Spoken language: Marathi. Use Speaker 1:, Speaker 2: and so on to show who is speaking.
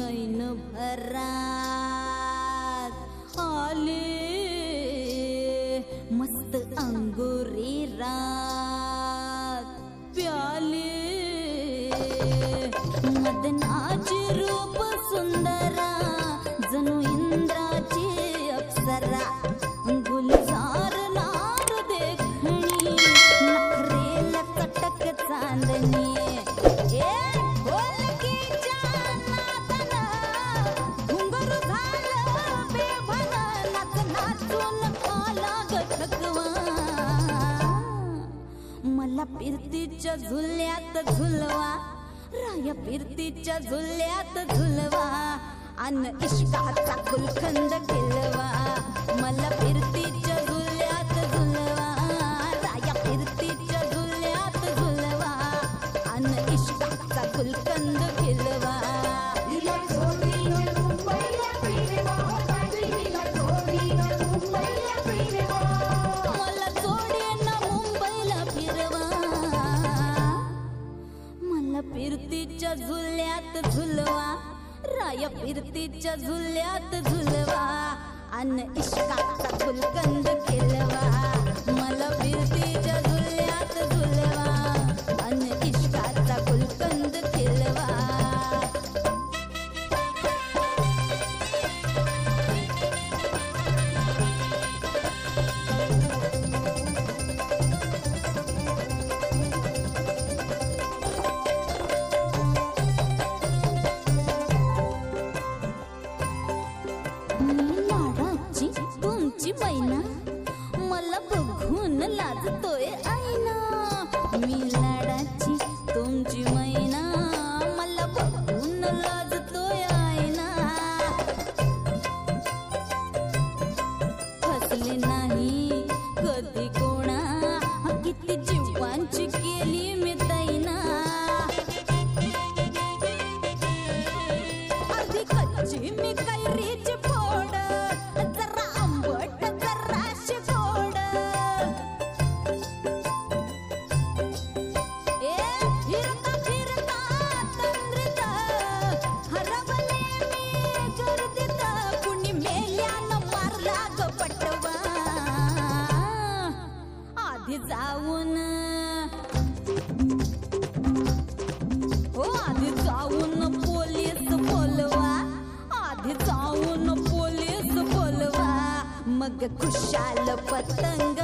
Speaker 1: ऐन भरात आले मस्त अंगुरी रात प्याले मदनाचे रूप सुंदरा जणू इंद्राची अप्सरा गुलजार लाड देखणी नखरेल कटक चांदणी मला फिरतीच्या झुल्यात झुलवा राया फिरतीच्या झुल्यात झुलवा अन इश्काचा गुलखंद केलवा मला फिरतीच्या झुल्यात झुलवा राया फिरतीच्या झुल्यात झुलवा अन इश्काचा गुलखंद केलवा फिरतीच्या झुल्यात झुलवा राया फिरतीच्या झुल्यात झुलवा अन इश्काचा गुलकंद केलवा मला फिरतीच्या झुल्यात झुलवा अन इश्काचा गुलकंद केलवा तुमची मैना मला बघून लाजतोय आईना मी लाडाची तुमची मैना मला बघून लाजतोय आईना फसले नाही कधी कोणा किती जीवांची केली मी तैना आधी कच्ची मी कैरीची फोड जरा आंबट जराशी गोड फिरता फिरता तंद्रीत हरवले मी गर्दीत कुणी मेल्यानं मारला ग पटवा आधी जाऊन पोलीस बोलवा आधी जाऊन पोलीस बोलवा मग खुशाल पतंग